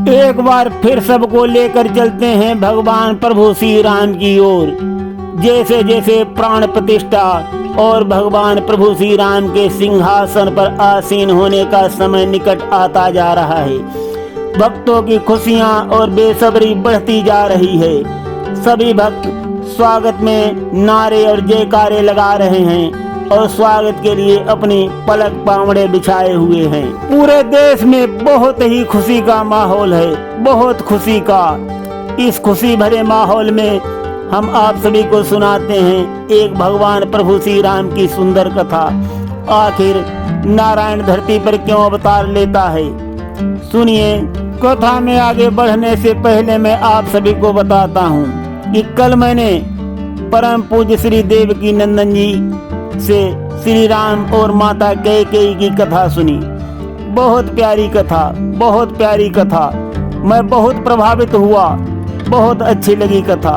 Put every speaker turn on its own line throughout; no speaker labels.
एक बार फिर सबको लेकर चलते हैं भगवान प्रभु श्री राम की ओर। जैसे जैसे प्राण प्रतिष्ठा और भगवान प्रभु श्री राम के सिंहासन पर आसीन होने का समय निकट आता जा रहा है। भक्तों की खुशियां और बेसब्री बढ़ती जा रही है। सभी भक्त स्वागत में नारे और जयकारे लगा रहे हैं और स्वागत के लिए अपनी पलक पावड़े बिछाए हुए हैं। पूरे देश में बहुत ही खुशी का माहौल है, बहुत खुशी का। इस खुशी भरे माहौल में हम आप सभी को सुनाते हैं एक भगवान प्रभु श्री राम की सुंदर कथा। आखिर नारायण धरती पर क्यों अवतार लेता है, सुनिए। कथा में आगे बढ़ने से पहले मैं आप सभी को बताता हूँ कि कल मैंने परम पूज्य श्री देवकी नंदन जी से श्री राम और माता कैकेयी की कथा सुनी। बहुत प्यारी कथा, बहुत प्यारी कथा। मैं बहुत प्रभावित हुआ, बहुत अच्छी लगी कथा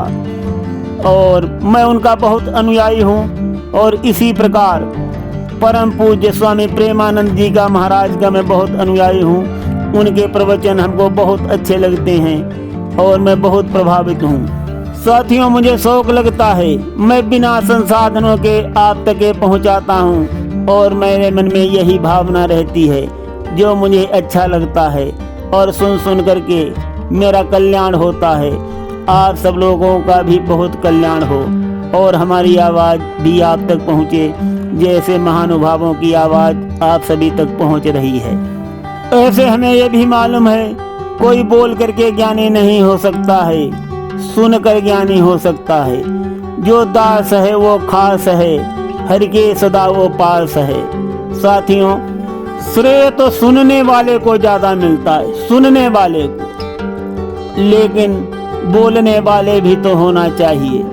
और मैं उनका बहुत अनुयायी हूँ। और इसी प्रकार परम पूज्य स्वामी प्रेमानंद जी का, महाराज का मैं बहुत अनुयायी हूँ। उनके प्रवचन हमको बहुत अच्छे लगते हैं और मैं बहुत प्रभावित हूँ। साथियों, मुझे शौक लगता है, मैं बिना संसाधनों के आप तक पहुंचाता हूं और मेरे मन में यही भावना रहती है जो मुझे अच्छा लगता है और सुन सुन करके मेरा कल्याण होता है। आप सब लोगों का भी बहुत कल्याण हो और हमारी आवाज़ भी आप तक पहुंचे जैसे महानुभावों की आवाज़ आप सभी तक पहुंच रही है। ऐसे हमें यह भी मालूम है, कोई बोल करके ज्ञानी नहीं हो सकता है, सुनकर ज्ञानी हो सकता है। जो दास है वो खास है, हर के सदा वो पास है। साथियों, श्रेय तो सुनने वाले को ज्यादा मिलता है, सुनने वाले को, लेकिन बोलने वाले भी तो होना चाहिए।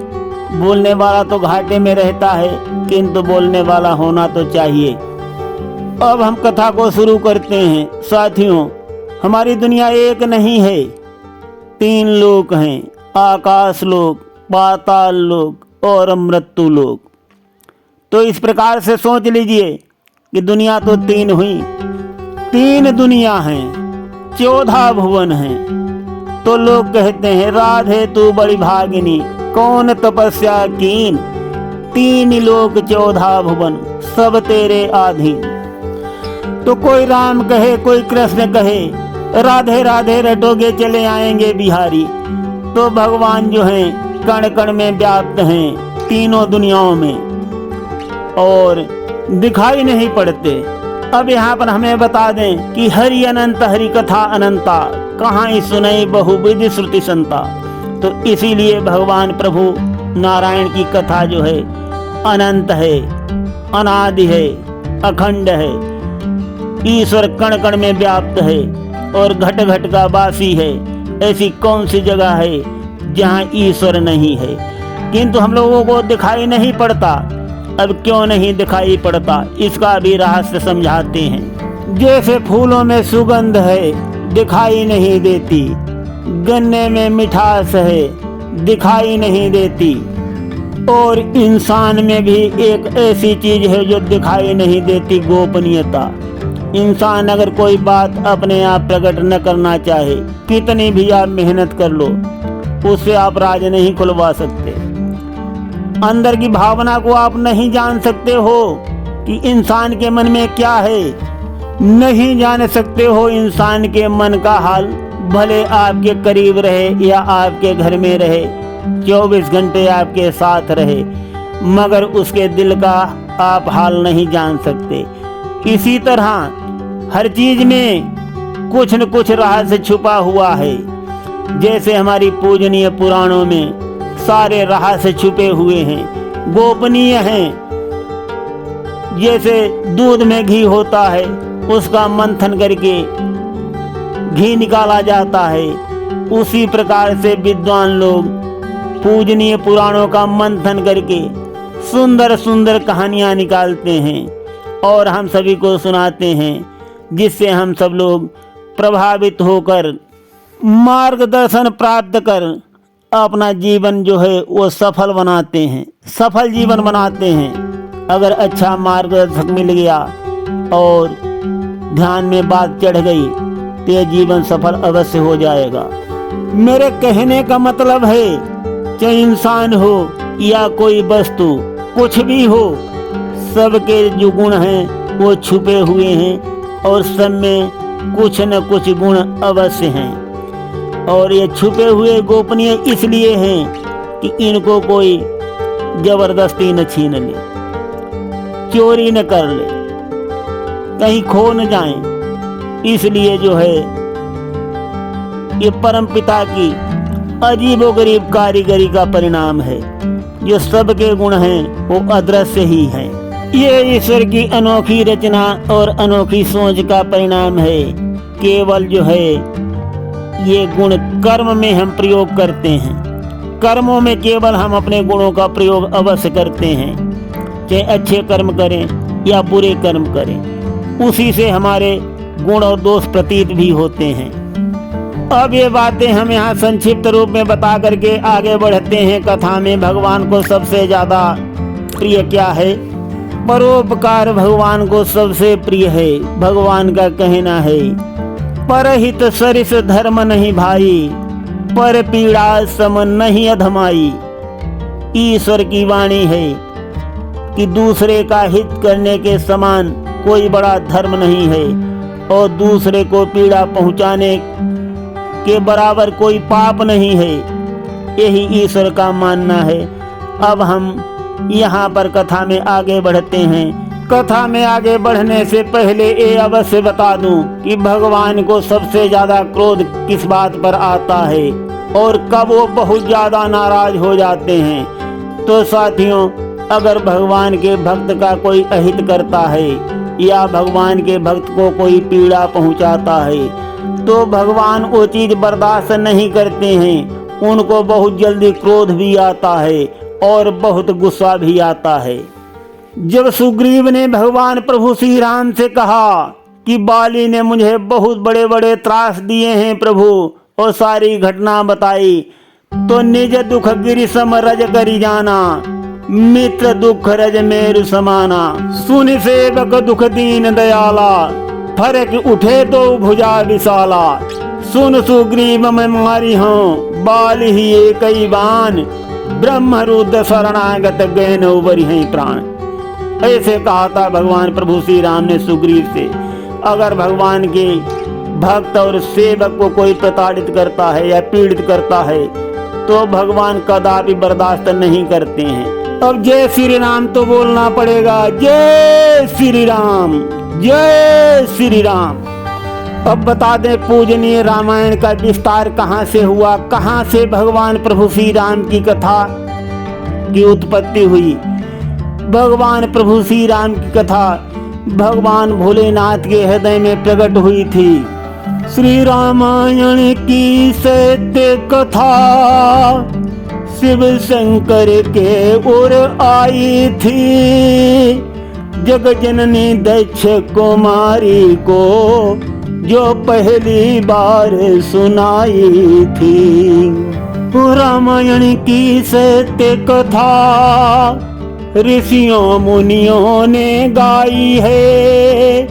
बोलने वाला तो घाटे में रहता है, किंतु बोलने वाला होना तो चाहिए। अब हम कथा को शुरू करते हैं। साथियों, हमारी दुनिया एक नहीं है, 3 लोक हैं, आकाश लोक, पाताल लोक और मृत्यु लोक। तो इस प्रकार से सोच लीजिए कि दुनिया तो 3 हुई, 3 दुनिया हैं, 14 भुवन हैं। तो लोग कहते हैं राधे तू बड़ी भागिनी, कौन तपस्या कीन, 3 लोक 14 भुवन सब तेरे आधीन। तो कोई राम कहे, कोई कृष्ण कहे, राधे राधे रटोगे चले आएंगे बिहारी। तो भगवान जो हैं कण कण में व्याप्त हैं, तीनों दुनियाओं में और दिखाई नहीं पड़ते। अब यहाँ पर हमें बता दें कि हरि अनंत हरि कथा अनंता, कहाँ ही सुनई बहुविधि श्रुति संता। तो इसीलिए भगवान प्रभु नारायण की कथा जो है अनंत है, अनादि है, अखंड है। ईश्वर कण कण में व्याप्त है और घट घट का वासी है। ऐसी कौन सी जगह है जहाँ ईश्वर नहीं है, किंतु हम लोगों को दिखाई नहीं पड़ता। अब क्यों नहीं दिखाई पड़ता, इसका भी रहस्य समझाते हैं। जैसे फूलों में सुगंध है, दिखाई नहीं देती, गन्ने में मिठास है, दिखाई नहीं देती, और इंसान में भी एक ऐसी चीज है जो दिखाई नहीं देती, गोपनीयता। इंसान अगर कोई बात अपने आप प्रकट न करना चाहे, कितनी भी आप मेहनत कर लो, उससे आप राज नहीं खुलवा सकते। अंदर की भावना को आप नहीं जान सकते हो कि इंसान के मन में क्या है, नहीं जान सकते हो इंसान के मन का हाल। भले आपके करीब रहे या आपके घर में रहे, 24 घंटे आपके साथ रहे, मगर उसके दिल का आप हाल नहीं जान सकते। इसी तरह हर चीज में कुछ न कुछ रहस्य छुपा हुआ है। जैसे हमारी पूजनीय पुराणों में सारे रहस्य छुपे हुए हैं, गोपनीय हैं। जैसे दूध में घी होता है, उसका मंथन करके घी निकाला जाता है, उसी प्रकार से विद्वान लोग पूजनीय पुराणों का मंथन करके सुंदर सुंदर कहानियां निकालते हैं और हम सभी को सुनाते हैं, जिससे हम सब लोग प्रभावित होकर मार्गदर्शन प्राप्त कर अपना जीवन जो है वो सफल बनाते हैं, सफल जीवन बनाते हैं। अगर अच्छा मार्गदर्शक मिल गया और ध्यान में बात चढ़ गई तो यह जीवन सफल अवश्य हो जाएगा। मेरे कहने का मतलब है, चाहे इंसान हो या कोई वस्तु, कुछ भी हो, सबके जो गुण हैं वो छुपे हुए हैं और सब में कुछ न कुछ गुण अवश्य हैं। और ये छुपे हुए गोपनीय इसलिए हैं कि इनको कोई जबरदस्ती न छीन ले, चोरी न कर ले, कहीं खो न जाएं। इसलिए जो है ये परम पिता की अजीबोगरीब कारीगरी का परिणाम है। जो सबके गुण हैं वो अदृश्य ही हैं। ये ईश्वर की अनोखी रचना और अनोखी सोच का परिणाम है। केवल जो है ये गुण कर्म में हम प्रयोग करते हैं। कर्मों में केवल हम अपने गुणों का प्रयोग अवश्य करते हैं, चाहे अच्छे कर्म करें या बुरे कर्म करें, उसी से हमारे गुण और दोष प्रतीत भी होते हैं। अब ये बातें हम यहाँ संक्षिप्त रूप में बता करके आगे बढ़ते हैं कथा में। भगवान को सबसे ज्यादा प्रिय क्या है? परोपकार भगवान को सबसे प्रिय है। भगवान का कहना है, परहित सरिस धर्म नहीं भाई, पर पीड़ा सम नहीं अधमाई। ईश्वर की वाणी है कि दूसरे का हित करने के समान कोई बड़ा धर्म नहीं है और दूसरे को पीड़ा पहुंचाने के बराबर कोई पाप नहीं है। यही ईश्वर का मानना है। अब हम यहाँ पर कथा में आगे बढ़ते हैं। कथा में आगे बढ़ने से पहले ये अवश्य बता दूं कि भगवान को सबसे ज्यादा क्रोध किस बात पर आता है और कब वो बहुत ज्यादा नाराज हो जाते हैं। तो साथियों, अगर भगवान के भक्त का कोई अहित करता है या भगवान के भक्त को कोई पीड़ा पहुंचाता है तो भगवान वो चीज बर्दाश्त नहीं करते हैं। उनको बहुत जल्दी क्रोध भी आता है और बहुत गुस्सा भी आता है। जब सुग्रीव ने भगवान प्रभु श्री राम से कहा कि बाली ने मुझे बहुत बड़े बड़े त्रास दिए हैं प्रभु, और सारी घटना बताई, तो निज दुख गिरि सम रज करी जाना, मित्र दुख रज मेरु समाना। सुन सेवक दुख दीन दयाला, फरक उठे तो भुजा विशाला। सुन सुग्रीव मैं मारी हूँ, बाल ही एक ही बान, ब्रह्म रुद्र शरणागत गए न उबरी हैं प्राण। ऐसे कहा था भगवान प्रभु श्री राम ने सुग्रीव से। अगर भगवान के भक्त और सेवक को कोई प्रताड़ित करता है या पीड़ित करता है तो भगवान कदापि बर्दाश्त नहीं करते हैं। अब जय श्री राम तो बोलना पड़ेगा। जय श्री राम, जय श्री राम। अब बता दें पूजनीय रामायण का विस्तार कहाँ से हुआ, कहाँ से भगवान प्रभु श्री राम की कथा की उत्पत्ति हुई। भगवान प्रभु श्री राम की कथा भगवान भोलेनाथ के हृदय में प्रकट हुई थी। श्री रामायण की सत्य कथा शिव शंकर के ओर आई थी। जग जननी दक्ष कुमारी को जो पहली बार सुनाई थी। रामायण की सत्य कथा ऋषियों मुनियों ने गाई है।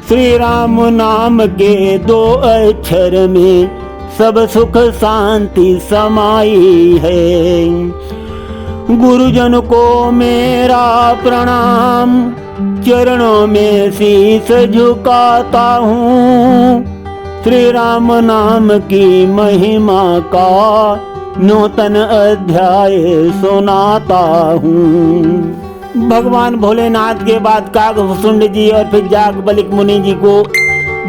श्री राम नाम के 2 अक्षर में सब सुख शांति समाई है। गुरुजन को मेरा प्रणाम, चरणों में शीश झुकाता हूँ। श्री राम नाम की महिमा का नूतन अध्याय सुनाता हूँ। भगवान भोलेनाथ के बाद कागभुसुंड जी और फिर जागबलिक मुनि जी को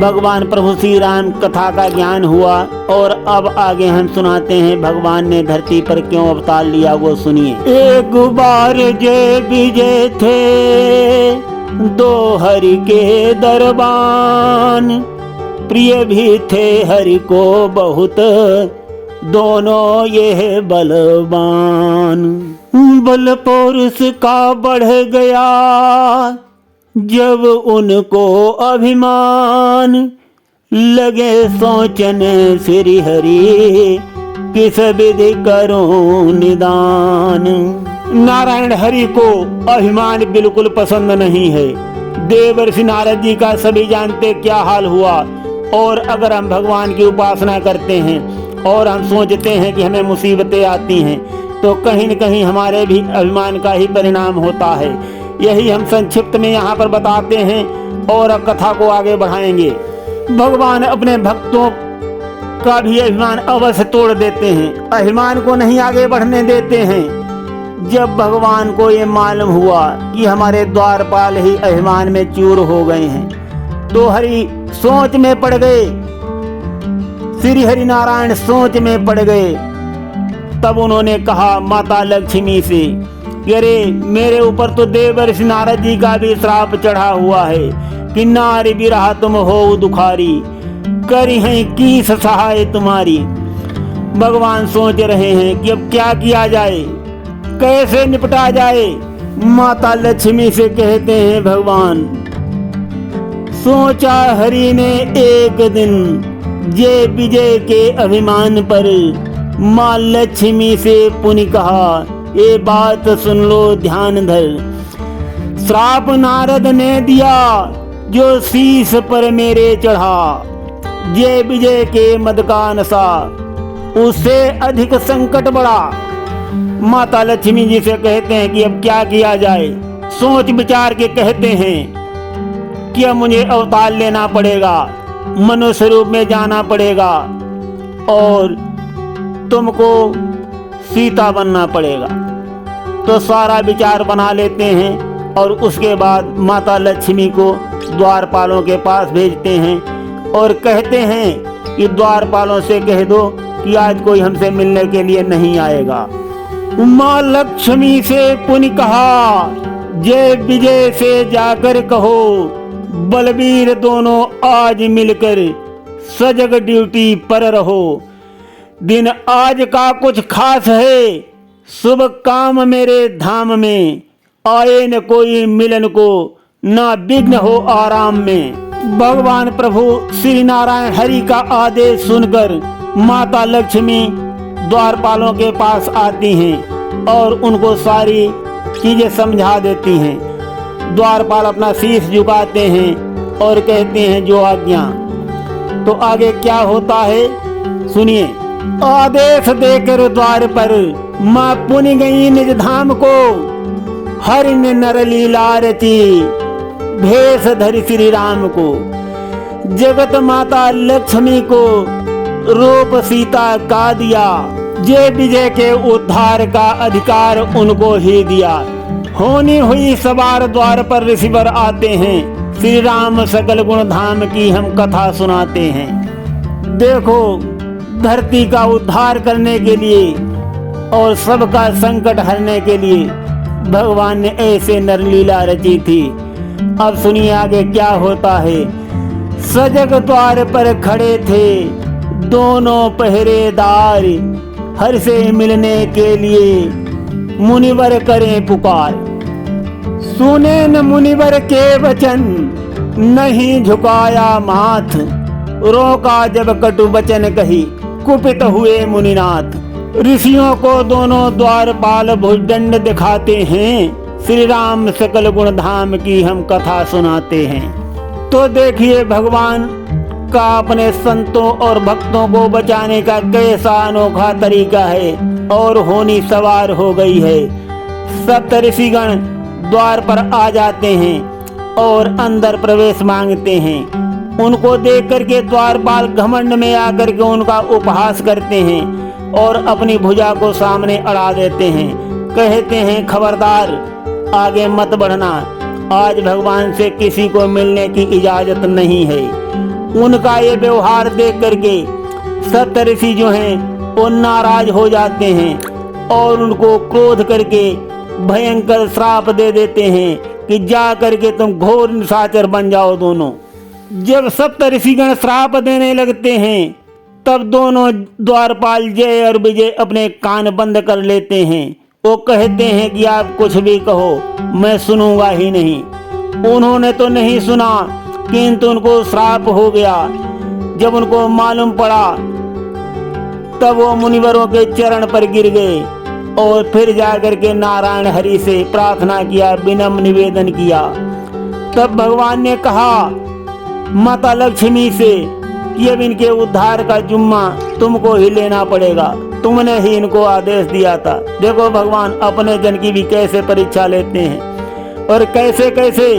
भगवान प्रभु श्री राम कथा का ज्ञान हुआ। और अब आगे हम सुनाते हैं भगवान ने धरती पर क्यों अवतार लिया, वो सुनिए। एक बार जय विजय थे 2 हरि के दरबान, प्रिय भी थे हरि को बहुत दोनों ये बलवान। बल पौरुष का बढ़ गया जब उनको अभिमान, लगे सोचने श्री हरि किस विधि करूं निदान। नारायण हरि को अभिमान बिल्कुल पसंद नहीं है। देवर्षि नारद जी का सभी जानते क्या हाल हुआ। और अगर हम भगवान की उपासना करते हैं और हम सोचते हैं कि हमें मुसीबतें आती हैं, तो कहीं न कहीं हमारे भी अभिमान का ही परिणाम होता है। यही हम संक्षिप्त में यहाँ पर बताते हैं और अब कथा को आगे बढ़ाएंगे। भगवान अपने भक्तों का भी अभिमान अवश्य तोड़ देते हैं, अभिमान को नहीं आगे बढ़ने देते हैं। जब भगवान को ये मालूम हुआ कि हमारे द्वारपाल ही अभिमान में चूर हो गए हैं, तो हरि सोच में पड़ गए, श्री हरि नारायण सोच में पड़ गए। तब उन्होंने कहा माता लक्ष्मी से, अरे मेरे ऊपर तो देवर्षि नारद जी का भी श्राप चढ़ा हुआ है कि नारी बिरहा तुम हो दुखारी, करी है की सहाय तुम्हारी। भगवान सोच रहे हैं कि अब क्या किया जाए, कैसे निपटा जाए। माता लक्ष्मी से कहते हैं भगवान, सोचा हरि ने एक दिन जय विजय के अभिमान पर, माँ लक्ष्मी से पुनि कहा ये बात सुन लो ध्यान धर। श्राप नारद ने दिया जो शीश पर मेरे चढ़ा, जय विजय के मद का नशा उससे अधिक संकट बढ़ा। माता लक्ष्मी जी से कहते हैं कि अब क्या किया जाए। सोच विचार के कहते हैं कि अब मुझे अवतार लेना पड़ेगा, मनुष्य रूप में जाना पड़ेगा और तुमको सीता बनना पड़ेगा। तो सारा विचार बना लेते हैं और उसके बाद माता लक्ष्मी को द्वारपालों के पास भेजते हैं और कहते हैं कि द्वारपालों से कह दो कि आज कोई हमसे मिलने के लिए नहीं आएगा। माँ लक्ष्मी से पुनि कहा, जय विजय से जाकर कहो, बलबीर दोनों आज मिलकर सजग ड्यूटी पर रहो। दिन आज का कुछ खास है, शुभ काम मेरे धाम में, आए न कोई मिलन को, ना विघ्न हो आराम में। भगवान प्रभु श्री नारायण हरि का आदेश सुनकर माता लक्ष्मी द्वारपालों के पास आती हैं और उनको सारी चीजें समझा देती हैं। द्वारपाल अपना शीश झुकाते हैं और कहते हैं जो आज्ञा। तो आगे क्या होता है सुनिए। आदेश देकर द्वार पर माँ पुनि गई निज धाम को, हरि ने नर लीला रची भेष धरि श्री राम को। जगत माता लक्ष्मी को रूप सीता का दिया, जय विजय के उद्धार का अधिकार उनको ही दिया। होनी हुई सवार द्वार पर ऋषिवर आते हैं, श्री राम सकल गुण धाम की हम कथा सुनाते हैं। देखो धरती का उद्धार करने के लिए और सबका संकट हरने के लिए भगवान ने ऐसे नरलीला रची थी। अब सुनिए आगे क्या होता है। सजग द्वार पर खड़े थे दोनों पहरेदार, हर से मिलने के लिए मुनिवर करें पुकार। सुने न मुनिवर के वचन, नहीं झुकाया माथ, रोका जब कटु वचन कही, कुपित हुए मुनिनाथ। ऋषियों को दोनों द्वारपाल भुजदंड दिखाते हैं, श्री राम सकल गुण धाम की हम कथा सुनाते हैं। तो देखिए भगवान का अपने संतों और भक्तों को बचाने का कैसा अनोखा तरीका है। और होनी सवार हो गई है, सप्त ऋषिगण द्वार पर आ जाते हैं और अंदर प्रवेश मांगते हैं। उनको देख करके द्वारपाल घमंड में आकर के उनका उपहास करते हैं और अपनी भुजा को सामने अड़ा देते हैं। कहते हैं खबरदार आगे मत बढ़ना, आज भगवान से किसी को मिलने की इजाजत नहीं है। उनका ये व्यवहार देख करके सप्त ऋषि जो हैं वो नाराज हो जाते हैं और उनको क्रोध करके भयंकर श्राप दे देते हैं कि जा करके तुम घोर निशाचर बन जाओ दोनों। जब सप्त ऋषिगण श्राप देने लगते हैं तब दोनों द्वारपाल जय और विजय अपने कान बंद कर लेते हैं। वो कहते हैं कि आप कुछ भी कहो मैं सुनूंगा ही नहीं। उन्होंने तो नहीं सुना, किंतु उनको श्राप हो गया। जब उनको मालूम पड़ा तब वो मुनिवरों के चरण पर गिर गए और फिर जाकर के नारायण हरि से प्रार्थना किया, विनम्र निवेदन किया। तब भगवान ने कहा माता लक्ष्मी से कि अब इनके उद्धार का जुम्मा तुमको ही लेना पड़ेगा, तुमने ही इनको आदेश दिया था। देखो भगवान अपने जन की भी कैसे परीक्षा लेते हैं और कैसे कैसे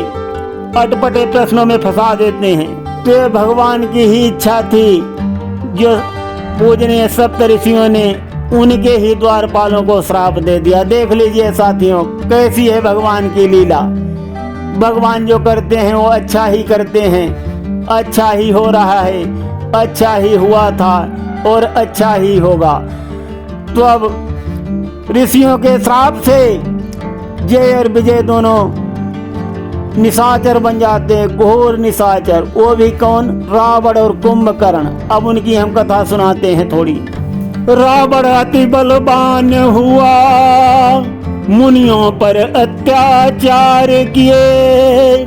अटपटे प्रश्नों में फंसा देते हैं। तो ये भगवान की ही इच्छा थी, जो पूजनीय सप्तऋषियों ने उनके ही द्वारपालों को श्राप दे दिया। देख लीजिए साथियों, कैसी है भगवान की लीला। भगवान जो करते हैं वो अच्छा ही करते हैं, अच्छा ही हो रहा है, अच्छा ही हुआ था और अच्छा ही होगा। तो अब ऋषियों के श्राप से जय और विजय दोनों निशाचर बन जाते हैं, घोर निशाचर। वो भी कौन? रावण और कुंभकर्ण। अब उनकी हम कथा सुनाते हैं थोड़ी। रावण अति बलवान हुआ, मुनियों पर अत्याचार किए,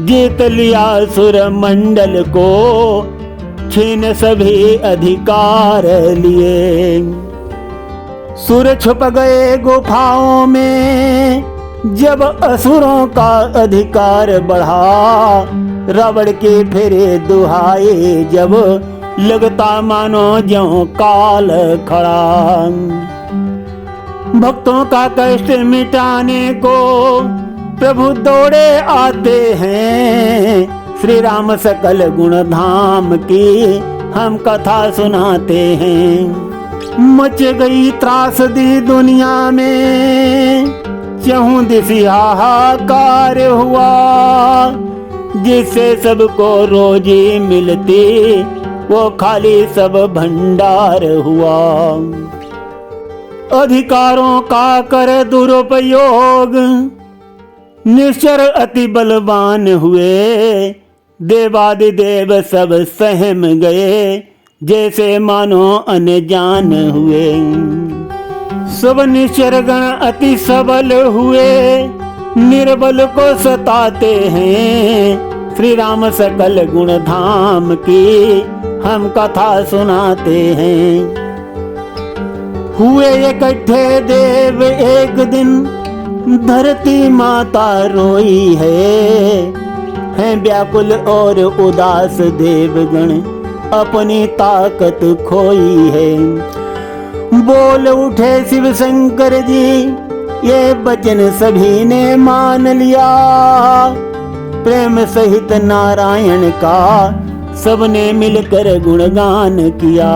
जीत लिया सुर मंडल को, छीन सभी अधिकार लिए। सुर छुप गए गुफाओं में, जब असुरों का अधिकार बढ़ा, रावण के फिरे दुहाए जब, लगता मानो ज्यों काल खड़ा। भक्तों का कष्ट मिटाने को प्रभु दौड़े आते हैं, श्री राम सकल गुण धाम की हम कथा सुनाते हैं। मच गई त्रासदी दुनिया में, चहुं दिशा हाहाकार हुआ, जिससे सबको रोजी मिलती, वो खाली सब भंडार हुआ। अधिकारों का कर दुरुपयोग, निश्चर अति बलवान हुए, देवादिदेव सब सहम गए, जैसे मानो अनजान हुए। सब निश्चर गण अति सबल हुए, निर्बल को सताते हैं, श्री राम सकल गुण धाम की हम कथा सुनाते हैं। हुए इकट्ठे देव एक दिन, धरती माता रोई है व्याकुल और उदास देवगण, अपनी ताकत खोई है। बोल उठे शिव शंकर जी, ये वचन सभी ने मान लिया, प्रेम सहित नारायण का सबने मिलकर गुणगान किया।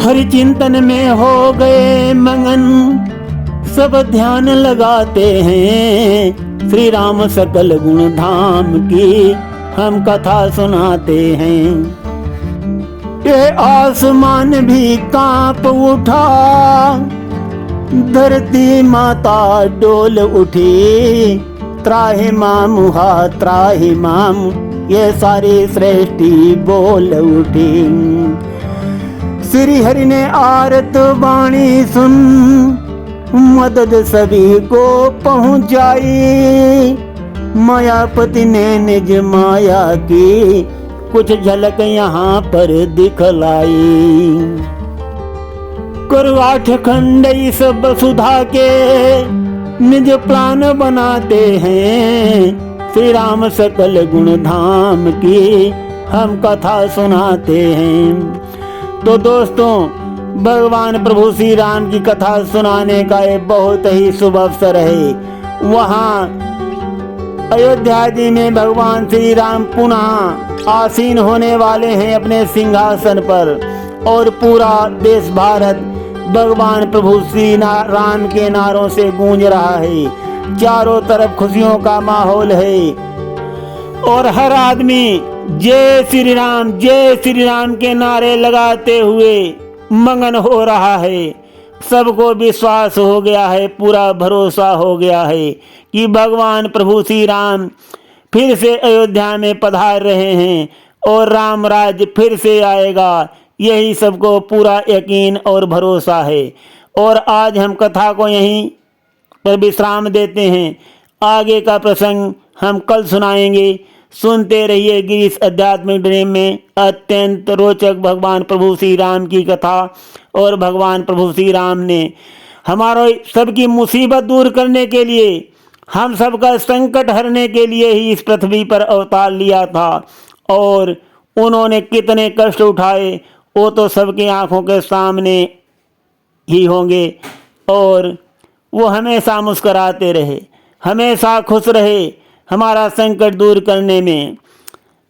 हरि चिंतन में हो गए मगन, सब ध्यान लगाते हैं, श्री राम सकल गुण धाम की हम कथा सुनाते हैं। ये आसमान भी कांप उठा, धरती माता डोल उठी, त्राहि मामु हा त्राहि मामु, ये सारी सृष्टि बोल उठी। श्री हरि ने आरत वाणी सुन, मदद सभी को पहुंचाई, मायापति ने निज माया की कुछ झलक यहाँ पर दिखलाई। करवाठ खंड इस वसुधा के निज प्राण बनाते हैं, श्री राम सकल गुण धाम की हम कथा सुनाते हैं। तो दोस्तों, भगवान प्रभु श्री राम की कथा सुनाने का एक बहुत ही शुभ अवसर है। वहाँ अयोध्या जी में भगवान श्री राम पुनः आसीन होने वाले हैं अपने सिंहासन पर, और पूरा देश भारत भगवान प्रभु श्री राम के नारों से गूंज रहा है। चारों तरफ खुशियों का माहौल है और हर आदमी जय श्री राम के नारे लगाते हुए मगन हो रहा है। सबको विश्वास हो गया है, पूरा भरोसा हो गया है कि भगवान प्रभु श्री राम फिर से अयोध्या में पधार रहे हैं और राम राज्य फिर से आएगा। यही सबको पूरा यकीन और भरोसा है। और आज हम कथा को यहीं पर विश्राम देते हैं। आगे का प्रसंग हम कल सुनाएंगे। सुनते रहिए गिरीश आध्यात्मिक ड्रीम में अत्यंत रोचक भगवान प्रभु श्री राम की कथा। और भगवान प्रभु श्री राम ने हमारा सबकी मुसीबत दूर करने के लिए, हम सबका संकट हरने के लिए ही इस पृथ्वी पर अवतार लिया था। और उन्होंने कितने कष्ट उठाए वो तो सबकी आंखों के सामने ही होंगे। और वो हमेशा मुस्कराते रहे, हमेशा खुश रहे हमारा संकट दूर करने में।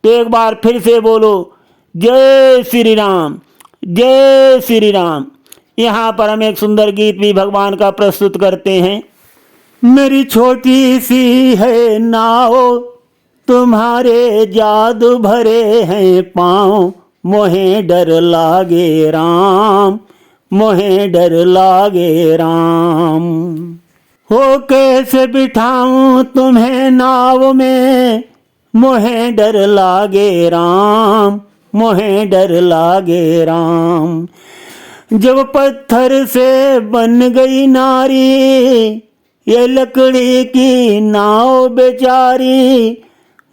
तो एक बार फिर से बोलो, जय श्री राम, जय श्री राम। यहाँ पर हम एक सुंदर गीत भी भगवान का प्रस्तुत करते हैं। मेरी छोटी सी है नाव, तुम्हारे जादू भरे हैं पाँव, मोहे डर लागे राम, मोहे डर लागे राम। हो कैसे बिठाऊं तुम्हें नाव में, मोहे डर लागे राम, मोहे डर लागे राम। जब पत्थर से बन गई नारी, ये लकड़ी की नाव बेचारी,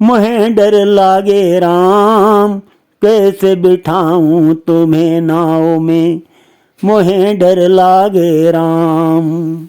मोहे डर लागे राम, कैसे बिठाऊं तुम्हें नाव में, मोहे डर लागे राम।